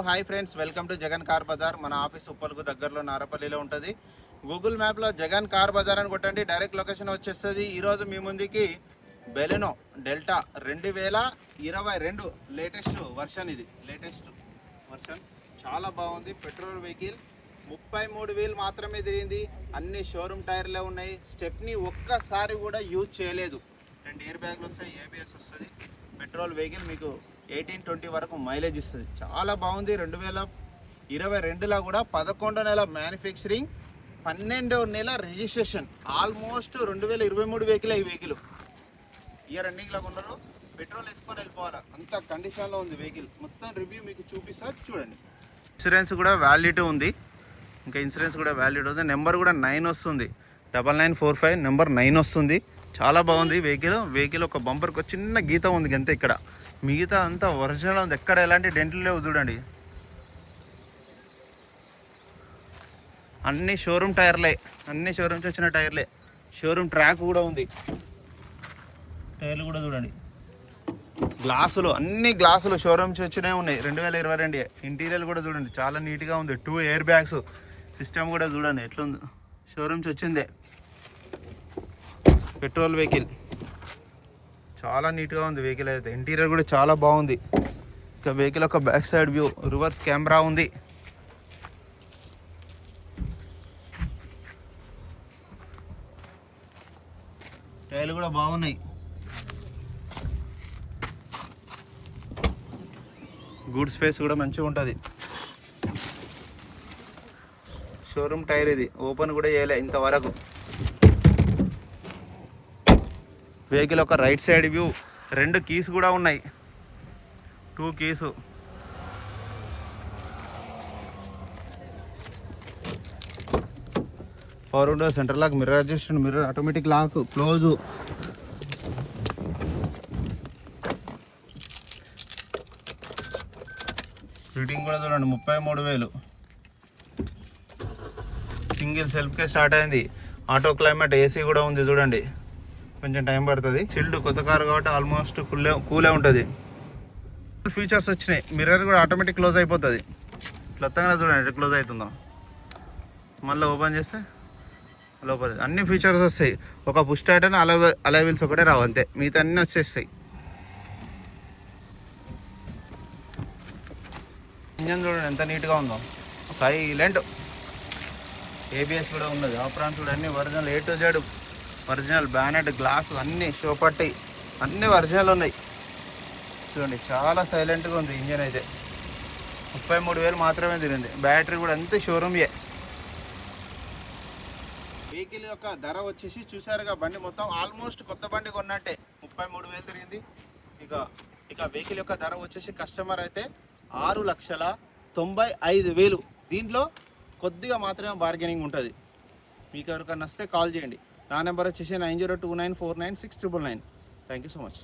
Hi friends, welcome to Jagan car Bazar. మన office ఉప్పల్కు దగ్గరలో నారపల్లిలో ఉంటుంది. గూగుల్ మ్యాప్లో జగన్ కార్ బజార్ అని కొట్టండి, డైరెక్ట్ లొకేషన్ వచ్చేస్తుంది. ఈరోజు మీ ముందుకి బెలెనో డెల్టా 2022 లేటెస్ట్ వర్షన్. ఇది లేటెస్ట్ వర్షన్, చాలా బాగుంది. పెట్రోల్ వెహికల్, 33,000 మాత్రమే తిరిగింది. అన్ని షోరూమ్ టైర్లే ఉన్నాయి. స్టెప్ని ఒక్కసారి కూడా యూజ్ చేయలేదు. 2 ఎయిర్ బ్యాగ్లు వస్తాయి, ఏబిఎస్ వస్తుంది. పెట్రోల్ వెహికల్ మీకు 18-20 వరకు మైలేజ్ ఇస్తుంది. చాలా బాగుంది. 2022లో కూడా 11వ నెల మ్యానుఫ్యాక్చరింగ్, 12వ నెల రిజిస్ట్రేషన్. Almost 2023 vehicle. ఈ వెహికల్ ఇయర్ ఎండింగ్లో ఉన్నారు. పెట్రోల్ వేసుకొని వెళ్ళిపోవాలి, అంత కండిషన్లో ఉంది వెహికల్. మొత్తం రివ్యూ మీకు చూపిస్తా, చూడండి. ఇన్సూరెన్స్ కూడా వ్యాలిడిటీ ఉంది. ఇంకా ఇన్సూరెన్స్ కూడా వ్యాలిడిటీ ఉంది. నెంబర్ కూడా 9 వస్తుంది, 9945 నెంబర్ 9 వస్తుంది. చాలా బాగుంది వెహికల్. ఒక బంపర్కి ఒక చిన్న గీత ఉంది అంతే. ఇక్కడ మిగతా అంతా ఒరిజినల్ ఉంది, ఎక్కడ ఎలాంటి డెంట్లు లేవు. చూడండి, అన్ని షోరూమ్ టైర్లే, అన్ని షోరూమ్స్ వచ్చిన టైర్లే. షోరూమ్ ట్రాక్ కూడా ఉంది. టైర్లు కూడా చూడండి, గ్లాసులు, అన్ని గ్లాసులు షోరూమ్స్ వచ్చినవి ఉన్నాయి. 2022. ఇంటీరియర్ కూడా చూడండి, చాలా నీట్గా ఉంది. 2 ఎయిర్ బ్యాగ్స్ సిస్టమ్ కూడా చూడండి ఎట్లుంది. షోరూమ్స్ వచ్చిందే. పెట్రోల్ వెహికల్ చాలా నీట్గా ఉంది వెహికల్ అయితే. ఇంటీరియర్ కూడా చాలా బాగుంది. ఇక వెహికల్ ఒక back side view, reverse camera ఉంది. టైర్లు కూడా బాగున్నాయి. గుడ్ స్పేస్ కూడా మంచిగా ఉంటుంది. షోరూమ్ టైర్ ఇది, ఓపెన్ కూడా చేయలే ఇంతవరకు. వెహికల్ ఒక రైట్ సైడ్ వ్యూ, 2 కీస్ కూడా ఉన్నాయి, 2 keys. Power window, centre lock, mirror adjust, mirror automatic lock, close. Reading కూడా చూడండి, 33,000. సింగిల్ సెల్ఫ్కే స్టార్ట్ అయింది. ఆటో క్లైమేట్, ఏసీ కూడా ఉంది చూడండి. కొంచెం టైం పడుతుంది. చిల్డ్, కొత్త కారు కాబట్టి ఆల్మోస్ట్ కూలే ఉంటుంది. ఫీచర్స్ వచ్చినాయి. మిర్రర్ కూడా ఆటోమేటిక్ క్లోజ్ అయిపోతుంది. క్లొత్తగా చూడండి ఎట్లా క్లోజ్ అవుతుందో. మళ్ళీ ఓపెన్ చేస్తే లోపల అన్ని ఫీచర్స్ వస్తాయి. ఒక పుష్ స్టార్ట్ అని అలై వీల్స్ ఒకటే రావు అంతే, మిగతా అన్నీ వచ్చేస్తాయి. ఇంజన్ చూడండి ఎంత నీట్గా ఉందో, సైలెంట్. ఏబిఎస్ కూడా ఉన్నది. ఆప్రాన్స్ కూడా అన్ని original, A to Z original. Bonnet, glass అన్నీ, షో పట్టి అన్నీ ఒరిజినల్ ఉన్నాయి. చూడండి చాలా సైలెంట్గా ఉంది ఇంజన్ అయితే. 33,000 మాత్రమే తిరిగింది. బ్యాటరీ కూడా అంతే షోరూమ్యే. వెహికల్ యొక్క ధర వచ్చేసి చూసారుగా, బండి మొత్తం ఆల్మోస్ట్ కొత్త బండి కొన్నట్టే. 33,000 తిరిగింది. ఇక వెహికల్ యొక్క ధర వచ్చేసి కస్టమర్ అయితే 6,95,000. దీంట్లో కొద్దిగా మాత్రమే బార్గెనింగ్ ఉంటుంది. మీకు ఎవరికన్నా వస్తే కాల్ చేయండి. నా నెంబర్ వచ్చేసి 9029496999. Thank you so much.